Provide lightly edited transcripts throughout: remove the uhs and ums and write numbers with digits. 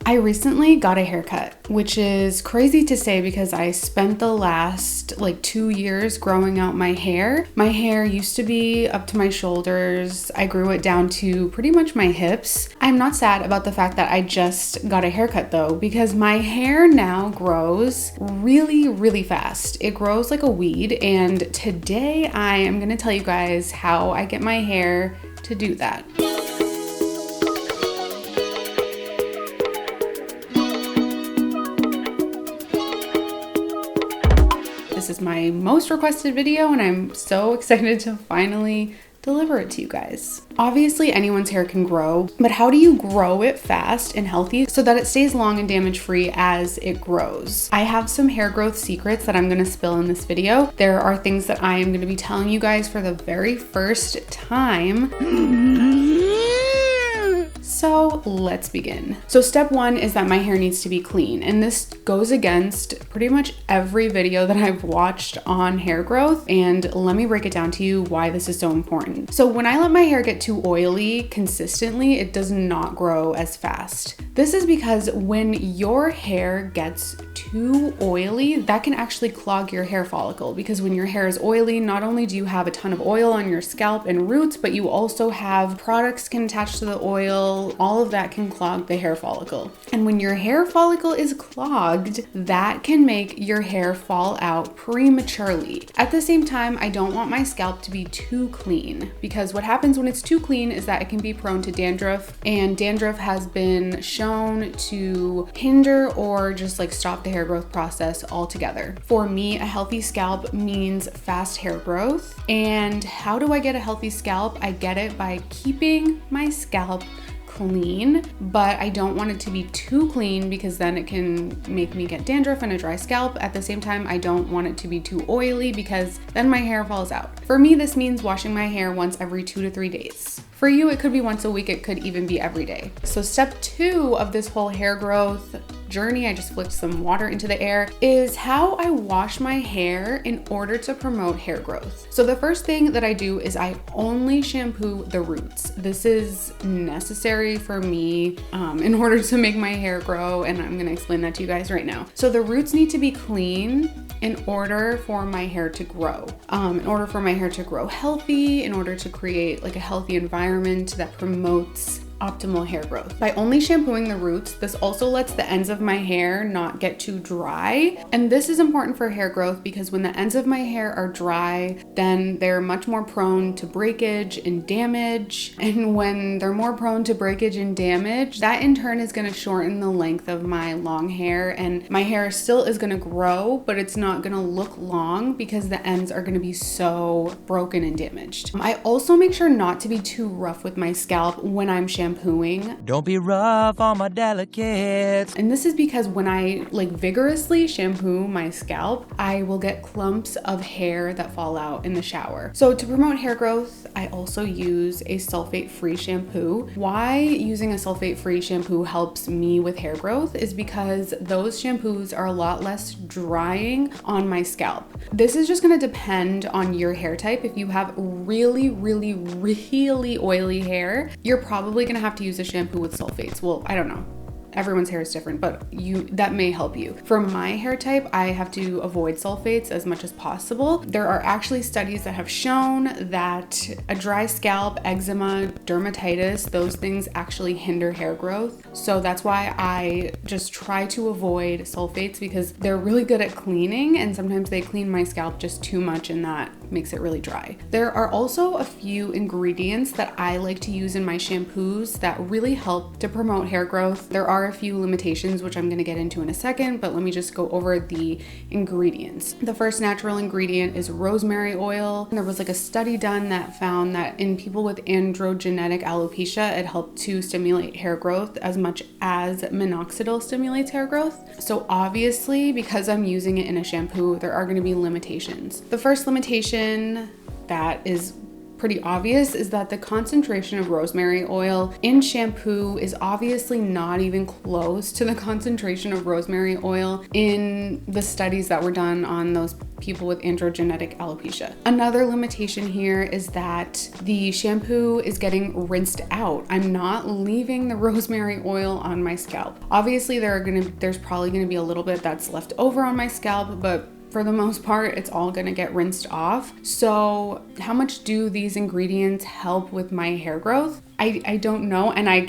I recently got a haircut, which is crazy to say because I spent the last like 2 years growing out my hair. My hair used to be up to my shoulders. I grew it down to pretty much my hips. I'm not sad about the fact that I just got a haircut though, because my hair now grows really, really fast. It grows like a weed, and today I am gonna tell you guys how I get my hair to do that. This is my most requested video and I'm so excited to finally deliver it to you guys. Obviously anyone's hair can grow, but how do you grow it fast and healthy so that it stays long and damage free as it grows? I have some hair growth secrets that I'm gonna spill in this video. There are things that I am gonna be telling you guys for the very first time. So let's begin. So step one is that my hair needs to be clean. And this goes against pretty much every video that I've watched on hair growth. And let me break it down to you why this is so important. So when I let my hair get too oily consistently, it does not grow as fast. This is because when your hair gets too oily, that can actually clog your hair follicle, because when your hair is oily, not only do you have a ton of oil on your scalp and roots, but you also have products can attach to the oil. All of that can clog the hair follicle. And when your hair follicle is clogged, that can make your hair fall out prematurely. At the same time, I don't want my scalp to be too clean, because what happens when it's too clean is that it can be prone to dandruff, and dandruff has been shown to hinder or just like stop the hair growth process altogether. For me, a healthy scalp means fast hair growth. And how do I get a healthy scalp? I get it by keeping my scalp clean, but I don't want it to be too clean because then it can make me get dandruff and a dry scalp. At the same time, I don't want it to be too oily because then my hair falls out. For me, this means washing my hair once every 2 to 3 days. For you, it could be once a week, it could even be every day. So step two of this whole hair growth journey, I just flipped some water into the air, is how I wash my hair in order to promote hair growth. So the first thing that I do is I only shampoo the roots. This is necessary for me in order to make my hair grow, and I'm gonna explain that to you guys right now. So the roots need to be clean in order for my hair to grow. In order for my hair to grow healthy, in order to create like a healthy environment that promotes optimal hair growth. By only shampooing the roots, this also lets the ends of my hair not get too dry. And this is important for hair growth because when the ends of my hair are dry, then they're much more prone to breakage and damage. And when they're more prone to breakage and damage, that in turn is gonna shorten the length of my long hair, and my hair still is gonna grow, but it's not gonna look long because the ends are gonna be so broken and damaged. I also make sure not to be too rough with my scalp when I'm shampooing. Don't be rough on my delicates. And this is because when I like vigorously shampoo my scalp, I will get clumps of hair that fall out in the shower. So to promote hair growth, I also use a sulfate-free shampoo. Why using a sulfate-free shampoo helps me with hair growth is because those shampoos are a lot less drying on my scalp. This is just gonna depend on your hair type. If you have really, really, really oily hair, you're probably gonna have to use a shampoo with sulfates. Well, I don't know. Everyone's hair is different, but that may help you. For my hair type, I have to avoid sulfates as much as possible. There are actually studies that have shown that a dry scalp, eczema, dermatitis, those things actually hinder hair growth. So that's why I just try to avoid sulfates, because they're really good at cleaning, and sometimes they clean my scalp just too much and that makes it really dry. There are also a few ingredients that I like to use in my shampoos that really help to promote hair growth. There are a few limitations, which I'm gonna get into in a second, but let me just go over the ingredients. The first natural ingredient is rosemary oil. There was like a study done that found that in people with androgenetic alopecia, it helped to stimulate hair growth as much as minoxidil stimulates hair growth. So obviously, because I'm using it in a shampoo, there are gonna be limitations. The first limitation that is pretty obvious is that the concentration of rosemary oil in shampoo is obviously not even close to the concentration of rosemary oil in the studies that were done on those people with androgenetic alopecia. Another limitation here is that the shampoo is getting rinsed out. I'm not leaving the rosemary oil on my scalp. Obviously there's probably gonna be a little bit that's left over on my scalp, but for the most part, it's all gonna get rinsed off. So how much do these ingredients help with my hair growth? I don't know, and I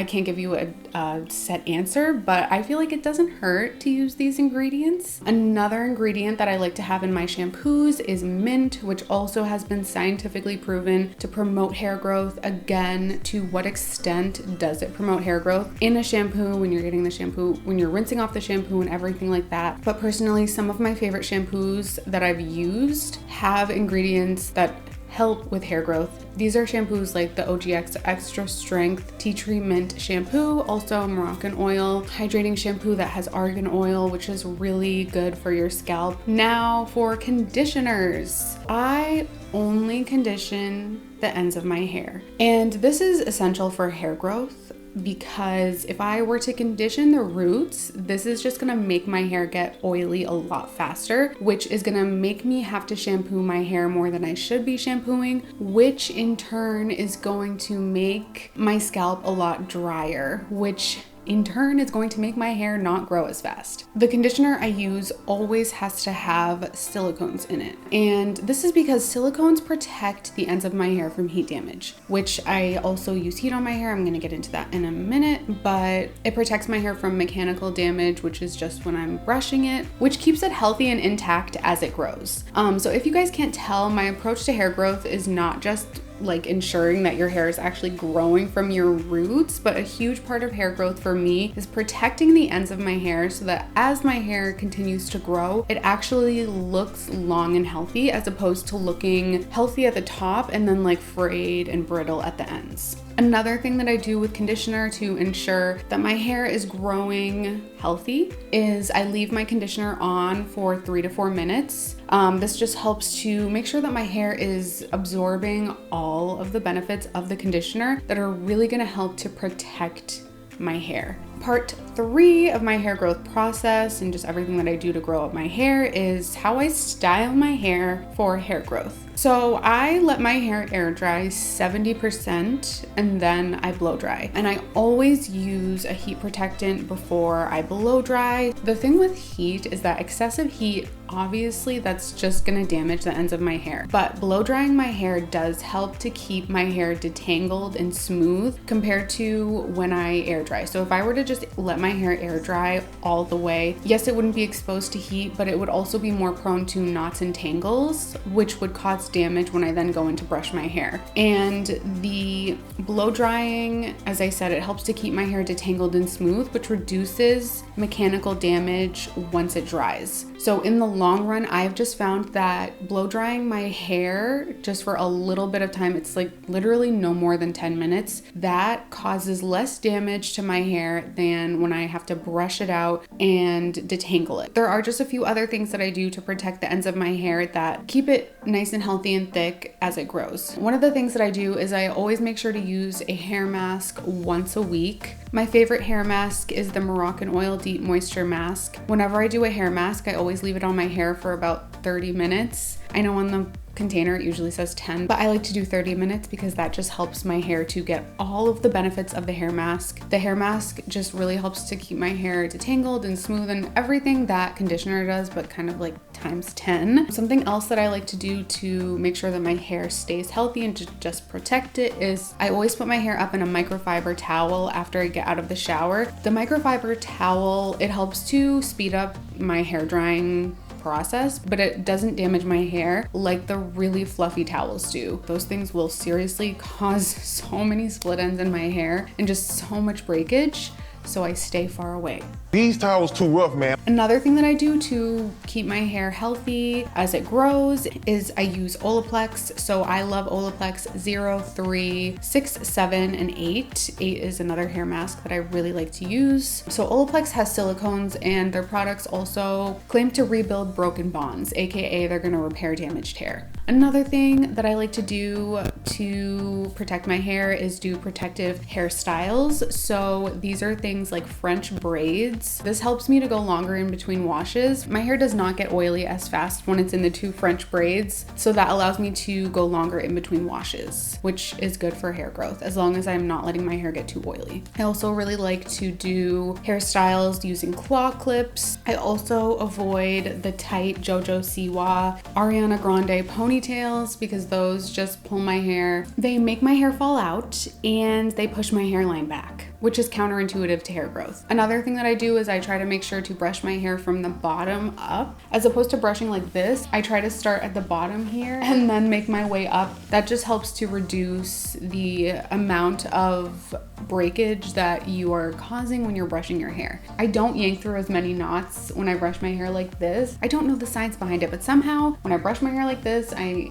can't give you a set answer, but I feel like it doesn't hurt to use these ingredients. Another ingredient that I like to have in my shampoos is mint, which also has been scientifically proven to promote hair growth. Again, to what extent does it promote hair growth in a shampoo when you're getting the shampoo, when you're rinsing off the shampoo and everything like that? But personally, some of my favorite shampoos that I've used have ingredients that help with hair growth. These are shampoos like the OGX Extra Strength Tea Tree Mint Shampoo, also Moroccan oil, hydrating shampoo that has argan oil, which is really good for your scalp. Now for conditioners, I only condition the ends of my hair. And this is essential for hair growth, because if I were to condition the roots, this is just gonna make my hair get oily a lot faster, which is gonna make me have to shampoo my hair more than I should be shampooing, which in turn is going to make my scalp a lot drier, which in turn is going to make my hair not grow as fast. The conditioner I use always has to have silicones in it. And this is because silicones protect the ends of my hair from heat damage, which I also use heat on my hair. I'm gonna get into that in a minute, but it protects my hair from mechanical damage, which is just when I'm brushing it, which keeps it healthy and intact as it grows. So if you guys can't tell, my approach to hair growth is not just like ensuring that your hair is actually growing from your roots, but a huge part of hair growth for me is protecting the ends of my hair so that as my hair continues to grow, it actually looks long and healthy, as opposed to looking healthy at the top and then like frayed and brittle at the ends. Another thing that I do with conditioner to ensure that my hair is growing healthy is I leave my conditioner on for 3 to 4 minutes. This just helps to make sure that my hair is absorbing all of the benefits of the conditioner that are really gonna help to protect my hair. Part 3 of my hair growth process and just everything that I do to grow up my hair is how I style my hair for hair growth. So I let my hair air dry 70% and then I blow dry. And I always use a heat protectant before I blow dry. The thing with heat is that excessive heat, obviously that's just gonna damage the ends of my hair. But blow drying my hair does help to keep my hair detangled and smooth compared to when I air dry. So if I were to just let my hair air dry all the way, yes, it wouldn't be exposed to heat, but it would also be more prone to knots and tangles, which would cause damage when I then go in to brush my hair. And the blow drying, as I said, it helps to keep my hair detangled and smooth, which reduces mechanical damage once it dries. So in the long run, I've just found that blow drying my hair just for a little bit of time, it's like literally no more than 10 minutes, that causes less damage to my hair than when I have to brush it out and detangle it. There are just a few other things that I do to protect the ends of my hair that keep it nice and healthy and thick as it grows. One of the things that I do is I always make sure to use a hair mask once a week. My favorite hair mask is the Moroccan Oil Deep Moisture Mask. Whenever I do a hair mask, I always leave it on my hair for about 30 minutes. I know on the container it usually says 10, but I like to do 30 minutes because that just helps my hair to get all of the benefits of the hair mask. The hair mask just really helps to keep my hair detangled and smooth and everything that conditioner does, but kind of like times 10. Something else that I like to do to make sure that my hair stays healthy and to just protect it is I always put my hair up in a microfiber towel after I get out of the shower. The microfiber towel, it helps to speed up my hair drying process, but it doesn't damage my hair like the really fluffy towels do. Those things will seriously cause so many split ends in my hair and just so much breakage. So I stay far away. These towels too rough, man. Another thing that I do to keep my hair healthy as it grows is I use Olaplex. So I love Olaplex 0, 3, 6, 7, and 8. 8 is another hair mask that I really like to use. So Olaplex has silicones and their products also claim to rebuild broken bonds, aka they're gonna repair damaged hair. Another thing that I like to do to protect my hair is do protective hairstyles. So these are things things like French braids. This helps me to go longer in between washes. My hair does not get oily as fast when it's in the 2 French braids, so that allows me to go longer in between washes, which is good for hair growth as long as I'm not letting my hair get too oily. I also really like to do hairstyles using claw clips. I also avoid the tight jojo siwa, ariana grande ponytails because those just pull my hair. They make my hair fall out and they push my hairline back, which is counterintuitive to hair growth. Another thing that I do is I try to make sure to brush my hair from the bottom up. As opposed to brushing like this, I try to start at the bottom here and then make my way up. That just helps to reduce the amount of breakage that you are causing when you're brushing your hair. I don't yank through as many knots when I brush my hair like this. I don't know the science behind it, but somehow when I brush my hair like this, I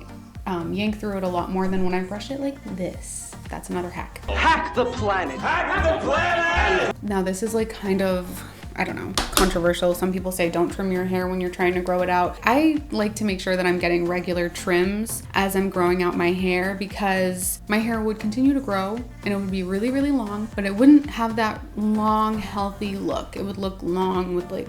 yank through it a lot more than when I brush it like this. That's another hack. Hack the planet! Hack the planet! Now this is like kind of, I don't know, controversial. Some people say don't trim your hair when you're trying to grow it out. I like to make sure that I'm getting regular trims as I'm growing out my hair because my hair would continue to grow and it would be really, really long, but it wouldn't have that long, healthy look. It would look long with like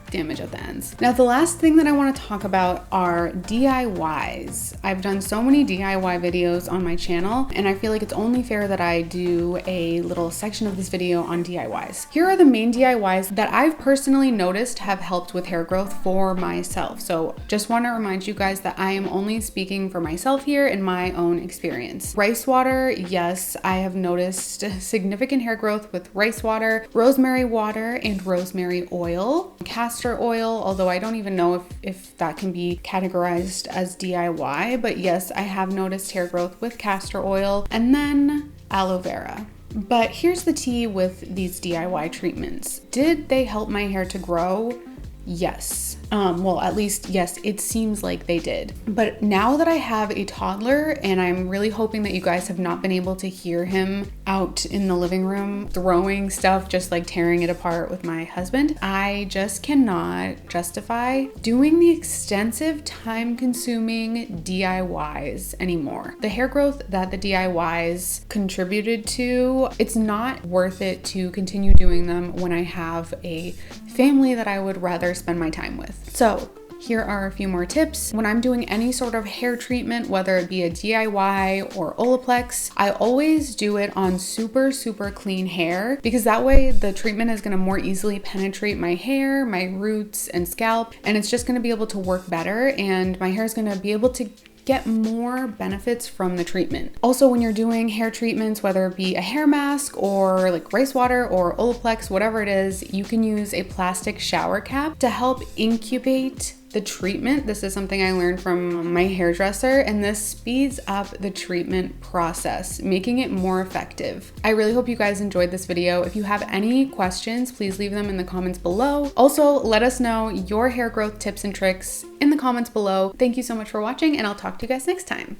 damage at the ends. Now, the last thing that I want to talk about are DIYs. I've done so many DIY videos on my channel, and I feel like it's only fair that I do a little section of this video on DIYs. Here are the main DIYs that I've personally noticed have helped with hair growth for myself. So just want to remind you guys that I am only speaking for myself here in my own experience. Rice water, yes, I have noticed significant hair growth with rice water, rosemary water, and rosemary oil. Castor oil, although I don't even know if that can be categorized as DIY, but yes, I have noticed hair growth with castor oil, and then aloe vera. But here's the tea with these DIY treatments. Did they help my hair to grow? Yes. Well, at least, yes, it seems like they did. But now that I have a toddler, and I'm really hoping that you guys have not been able to hear him out in the living room throwing stuff, just like tearing it apart with my husband, I just cannot justify doing the extensive time-consuming DIYs anymore. The hair growth that the DIYs contributed to, it's not worth it to continue doing them when I have a family that I would rather spend my time with. So here are a few more tips. When I'm doing any sort of hair treatment, whether it be a DIY or Olaplex, I always do it on super, super clean hair because that way the treatment is gonna more easily penetrate my hair, my roots and scalp, and it's just gonna be able to work better and my hair is gonna be able to get more benefits from the treatment. Also, when you're doing hair treatments, whether it be a hair mask or like rice water or Olaplex, whatever it is, you can use a plastic shower cap to help incubate the treatment. This is something I learned from my hairdresser, and this speeds up the treatment process, making it more effective. I really hope you guys enjoyed this video. If you have any questions, please leave them in the comments below. Also, let us know your hair growth tips and tricks in the comments below. Thank you so much for watching, and I'll talk to you guys next time.